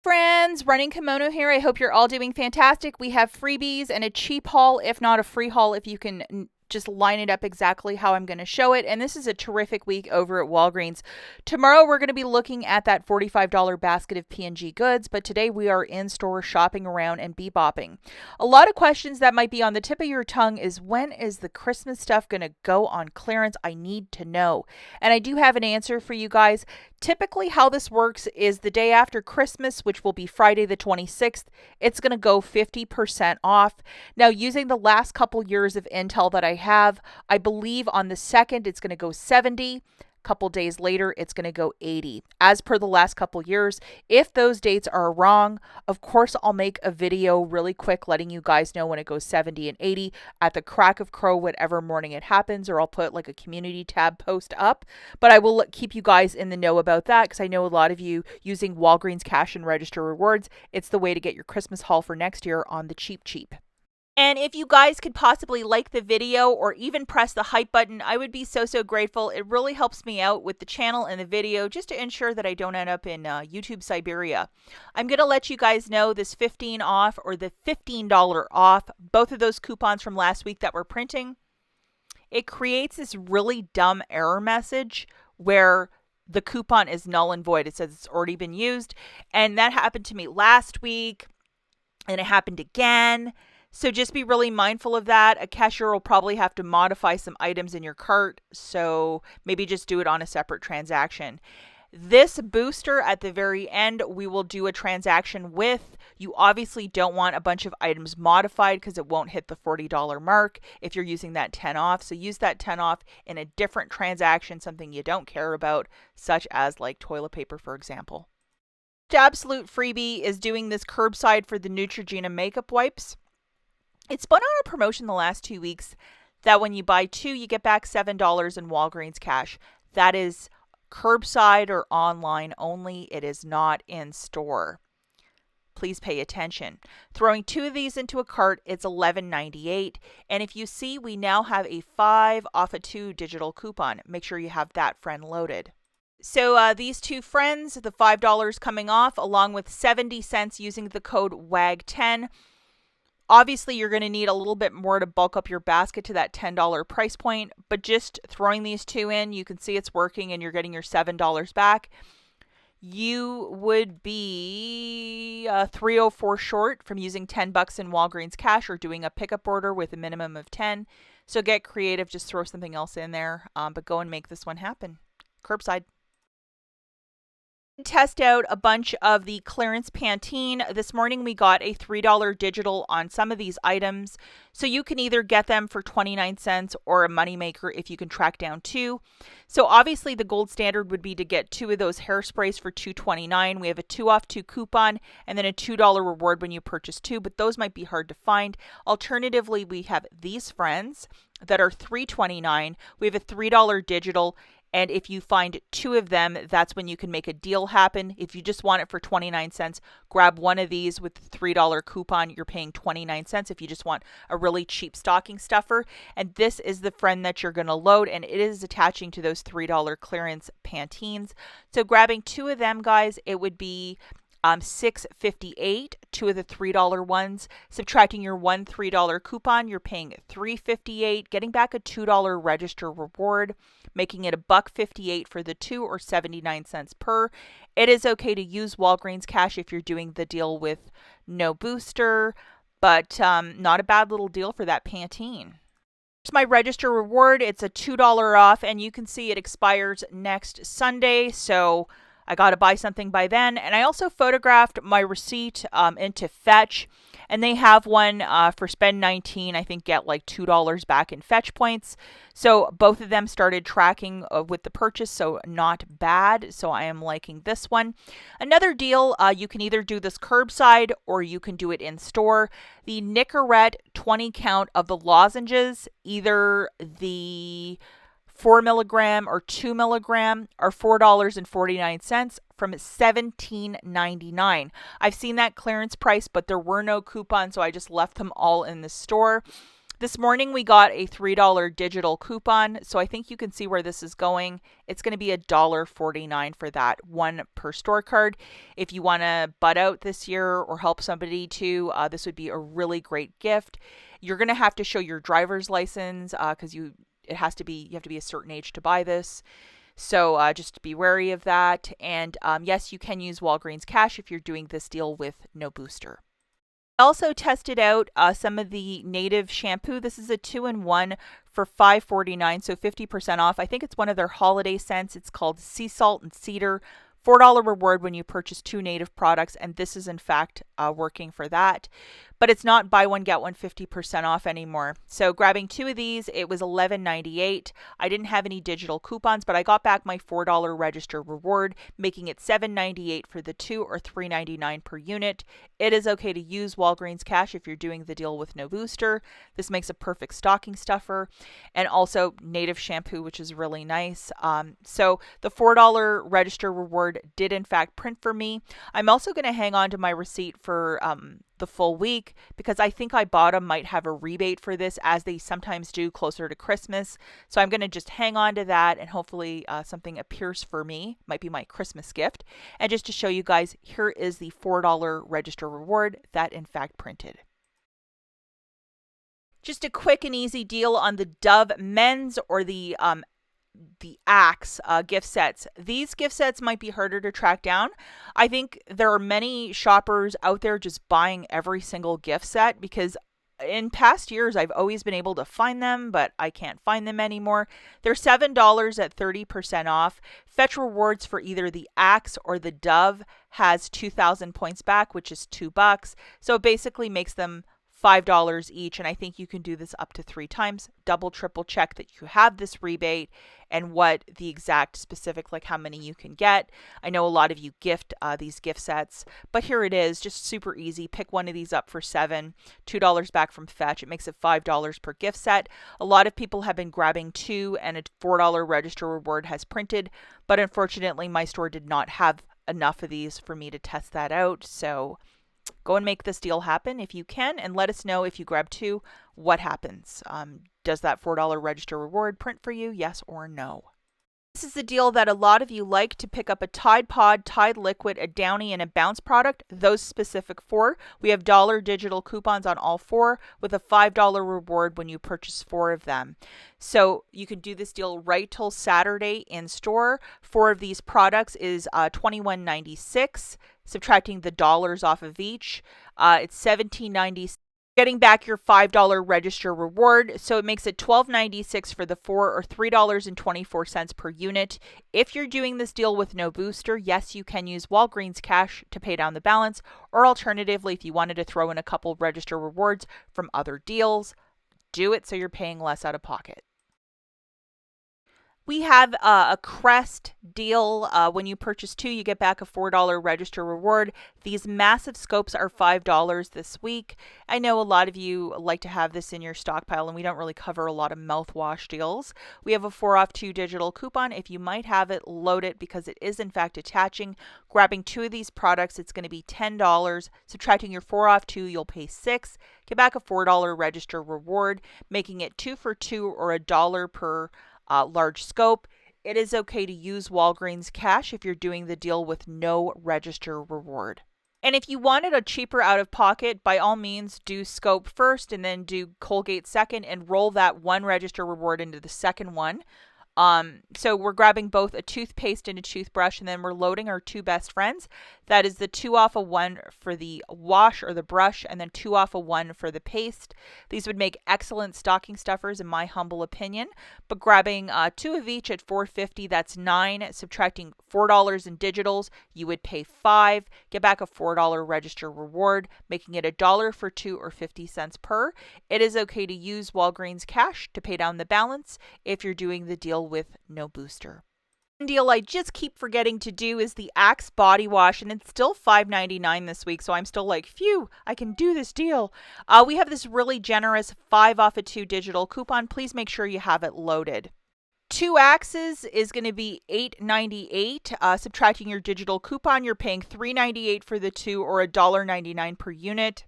Friends, Running Kimono here. I hope you're all doing fantastic. We have freebies and a cheap haul, if not a free haul, if you can just line it up exactly how I'm going to show it. And this is a terrific week over at Walgreens. Tomorrow we're going to be looking at that $45 basket of P&G goods, but today we are in store shopping around and bebopping. A lot of questions that might be on the tip of your tongue is, when is the Christmas stuff going to go on clearance? I need to know. And I do have an answer for you guys. Typically, how this works is the day after Christmas, which will be Friday the 26th, it's going to go 50% off. Now, using the last couple years of intel that I have, I believe on the 2nd, it's going to go 70. Couple days later, it's going to go 80. As per the last couple years, if those dates are wrong, of course, I'll make a video really quick letting you guys know when it goes 70 and 80 at the crack of crow, whatever morning it happens, or I'll put like a community tab post up. But I will keep you guys in the know about that because I know a lot of you using Walgreens Cash and Register Rewards. It's the way to get your Christmas haul for next year on the cheap. And if you guys could possibly like the video or even press the hype button, I would be so grateful. It really helps me out with the channel and the video just to ensure that I don't end up in YouTube Siberia. I'm going to let you guys know this 15 off or the $15 off, both of those coupons from last week that we're printing. It creates this really dumb error message where the coupon is null and void. It says it's already been used. And that happened to me last week, and it happened again. So just be really mindful of that. A cashier will probably have to modify some items in your cart, so maybe just do it on a separate transaction. This booster at the very end, we will do a transaction with. You obviously don't want a bunch of items modified because it won't hit the $40 mark if you're using that 10 off. So use that 10 off in a different transaction, something you don't care about, such as like toilet paper, for example. The absolute freebie is doing this curbside for the Neutrogena makeup wipes. It's been on a promotion the last 2 weeks that when you buy 2, you get back $7 in Walgreens cash. That is curbside or online only. It is not in store. Please pay attention. Throwing 2 of these into a cart, it's $11.98. And if you see, we now have a 5 off a 2 digital coupon. Make sure you have that friend loaded. So these 2 friends, the $5 coming off, along with 70 cents using the code WAG10. Obviously, you're going to need a little bit more to bulk up your basket to that $10 price point, but just throwing these 2 in, you can see it's working and you're getting your $7 back. You would be $304 short from using $10 in Walgreens cash or doing a pickup order with a minimum of 10. So get creative, just throw something else in there, but go and make this one happen. Curbside. Test out a bunch of the clearance Pantene. This morning we got a $3 digital on some of these items. So you can either get them for 29 cents or a moneymaker if you can track down 2. So obviously the gold standard would be to get 2 of those hairsprays for $2.29. We have a 2 off 2 coupon and then a $2 reward when you purchase 2, but those might be hard to find. Alternatively, we have these friends that are $3.29. We have a $3 digital. And if you find 2 of them, that's when you can make a deal happen. If you just want it for 29 cents, grab one of these with the $3 coupon. You're paying 29 cents if you just want a really cheap stocking stuffer. And this is the friend that you're going to load, and it is attaching to those $3 clearance Pantenes. So grabbing 2 of them, guys, it would be $6.58, 2 of the $3 ones. Subtracting your one $3 coupon, you're paying $3.58, getting back a $2 register reward, making it $1.58 for the 2 or 79 cents per. It is okay to use Walgreens cash if you're doing the deal with no booster, but not a bad little deal for that Pantene. Here's my register reward. It's a $2 off, and you can see it expires next Sunday, so I got to buy something by then. And I also photographed my receipt into Fetch, and they have one for spend 19, I think get like $2 back in Fetch points. So both of them started tracking with the purchase, so not bad. So I am liking this one. Another deal, you can either do this curbside or you can do it in store. The Nicorette 20 count of the lozenges, either the 4 milligram or 2 milligram are $4.49 from $17.99. I've seen that clearance price, but there were no coupons, so I just left them all in the store. This morning we got a $3 digital coupon, so I think you can see where this is going. It's going to be $1.49 for that, one per store card. If you want to butt out this year or help somebody too, this would be a really great gift. You're going to have to show your driver's license because you have to be a certain age to buy this. So just be wary of that. And yes, you can use Walgreens cash if you're doing this deal with no booster. Also tested out some of the native shampoo. This is a 2-in-1 for $5.49, so 50% off. I think it's one of their holiday scents. It's called Sea Salt and Cedar. $4 reward when you purchase 2 native products, and this is in fact working for that. But it's not buy one get one 50% off anymore. So grabbing 2 of these, it was $11.98. I didn't have any digital coupons, but I got back my $4 register reward, making it $7.98 for the 2 or $3.99 per unit. It is okay to use Walgreens cash if you're doing the deal with no booster. This makes a perfect stocking stuffer, and also native shampoo, which is really nice. So the $4 register reward did in fact print for me. I'm also going to hang on to my receipt for the full week because I think IBOTTA might have a rebate for this, as they sometimes do closer to Christmas. So I'm going to just hang on to that, and hopefully something appears for me. Might be my Christmas gift. And just to show you guys, here is the $4 register reward that in fact printed. Just a quick and easy deal on the Dove men's or the Axe gift sets. These gift sets might be harder to track down. I think there are many shoppers out there just buying every single gift set because in past years I've always been able to find them, but I can't find them anymore. They're $7 at 30% off. Fetch rewards for either the Axe or the Dove has 2,000 points back, which is $2. So it basically makes them $5 each, and I think you can do this up to 3 times. Double, triple check that you have this rebate and what the exact specific, like how many you can get. I know a lot of you gift these gift sets, but here it is, just super easy. Pick one of these up for $7, $2 back from Fetch. It makes it $5 per gift set. A lot of people have been grabbing 2, and a $4 register reward has printed, but unfortunately my store did not have enough of these for me to test that out. So go and make this deal happen if you can, and let us know if you grab 2, what happens. Does that $4 register reward print for you, yes or no? This is the deal that a lot of you like to pick up: a Tide Pod, Tide Liquid, a Downy, and a Bounce product. Those specific 4. We have dollar digital coupons on all 4 with a $5 reward when you purchase 4 of them. So you can do this deal right till Saturday in store. 4 of these products is $21.96. Subtracting the dollars off of each, it's $17.96. Getting back your $5 register reward, so it makes it $12.96 for the 4 or $3.24 per unit. If you're doing this deal with no booster, yes, you can use Walgreens cash to pay down the balance, or alternatively, if you wanted to throw in a couple register rewards from other deals, do it so you're paying less out of pocket. We have a Crest deal. When you purchase 2, you get back a $4 register reward. These massive scopes are $5 this week. I know a lot of you like to have this in your stockpile, and we don't really cover a lot of mouthwash deals. We have a 4 off 2 digital coupon. If you might have it, load it because it is in fact attaching. Grabbing 2 of these products, it's going to be $10. Subtracting your 4 off 2, you'll pay $6. Get back a $4 register reward, making it 2 for 2 or $1 per large scope. It is okay to use Walgreens cash if you're doing the deal with no register reward. And if you wanted a cheaper out of pocket, by all means do scope first and then do Colgate second and roll that 1 register reward into the second one. So we're grabbing both a toothpaste and a toothbrush, and then we're loading our 2 best friends. That is the 2 off of 1 for the wash or the brush, and then 2 off of 1 for the paste. These would make excellent stocking stuffers in my humble opinion. But grabbing 2 of each at $4.50, that's $9. Subtracting $4 in digitals, you would pay $5. Get back a $4 register reward, making it $1 for 2 or 50 cents per. It is okay to use Walgreens cash to pay down the balance if you're doing the deal with no booster. One deal I just keep forgetting to do is the Axe body wash, and it's still $5.99 this week, so I'm still like, phew, I can do this deal. We have this really generous 5 off of 2 digital coupon. Please make sure you have it loaded. 2 Axes is going to be $8.98. Subtracting your digital coupon, you're paying $3.98 for the 2 or $1.99 per unit.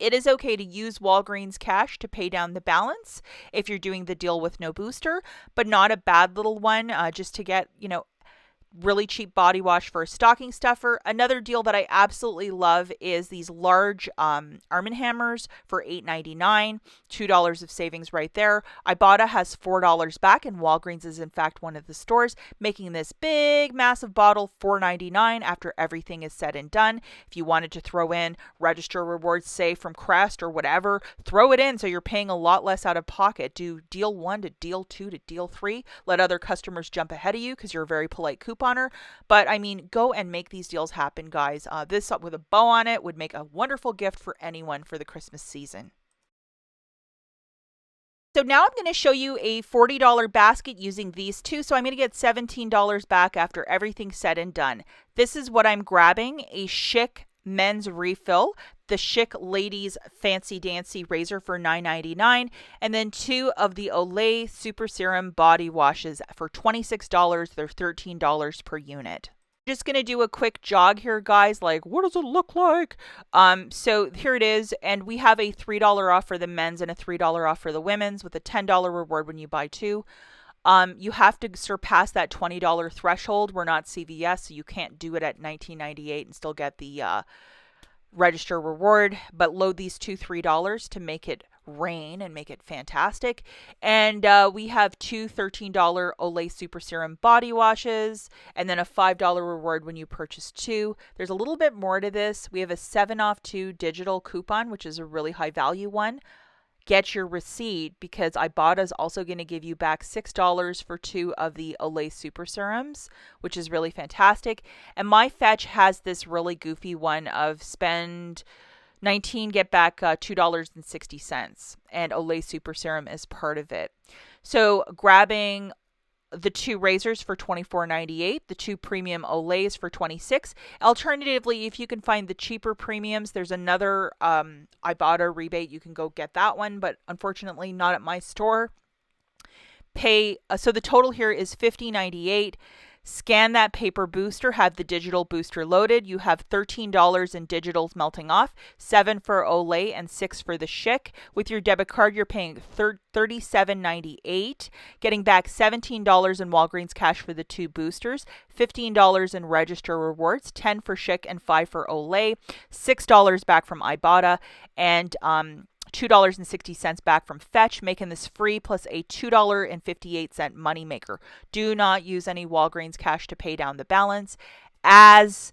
It is okay to use Walgreens cash to pay down the balance if you're doing the deal with no booster, but not a bad little one, just to get, really cheap body wash for a stocking stuffer. Another deal that I absolutely love is these large Arm & Hammers for $8.99, $2 of savings right there. IBOTTA has $4 back, and Walgreens is in fact one of the stores, making this big, massive bottle $4.99 after everything is said and done. If you wanted to throw in register rewards, say from Crest or whatever, throw it in so you're paying a lot less out of pocket. Do deal 1 to deal 2 to deal 3. Let other customers jump ahead of you because you're a very polite couponer. But I mean, go and make these deals happen, guys. This with a bow on it would make a wonderful gift for anyone for the Christmas season. So now I'm going to show you a $40 basket using these two. So I'm going to get $17 back after everything's said and done. This is what I'm grabbing: a Schick men's refill, the Schick ladies fancy dancy razor for $9.99, and then 2 of the Olay Super Serum body washes for $26. They're $13 per unit. Just going to do a quick jog here, guys. Like, what does it look like? So here it is. And we have a $3 off for the men's and a $3 off for the women's with a $10 reward when you buy 2. You have to surpass that $20 threshold. We're not CVS, so you can't do it at $19.98 and still get the register reward, but load these two $3 to make it rain and make it fantastic. And we have 2 $13 Olay Super Serum body washes, and then a $5 reward when you purchase 2. There's a little bit more to this. We have a 7 off 2 digital coupon, which is a really high value one. Get your receipt because IBOTTA is also going to give you back $6 for 2 of the Olay Super Serums, which is really fantastic. And my fetch has this really goofy one of spend $19, get back $2.60, and Olay Super Serum is part of it. So grabbing the 2 razors for $24.98, the 2 premium Olays for $26. Alternatively, if you can find the cheaper premiums, there's another IBOTTA rebate. You can go get that one, but unfortunately not at my store. So the total here is $50.98. Scan that paper booster, have the digital booster loaded. You have $13 in digitals melting off, 7 for Olay and 6 for the Schick. With your debit card, you're paying $37.98, getting back $17 in Walgreens cash for the 2 boosters, $15 in register rewards, 10 for Schick and 5 for Olay, $6 back from IBOTTA, and $2.60 back from Fetch, making this free, plus a $2.58 moneymaker. Do not use any Walgreens cash to pay down the balance, as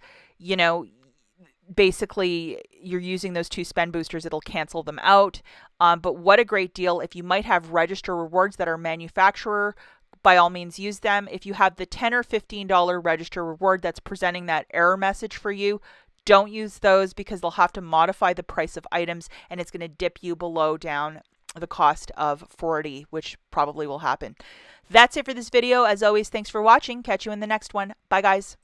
basically you're using those 2 spend boosters, it'll cancel them out. But what a great deal. If you might have register rewards that are manufacturer, by all means use them. If you have the $10 or $15 register reward that's presenting that error message for you, don't use those because they'll have to modify the price of items and it's going to dip you below down the cost of $40, which probably will happen. That's it for this video. As always, thanks for watching. Catch you in the next one. Bye, guys.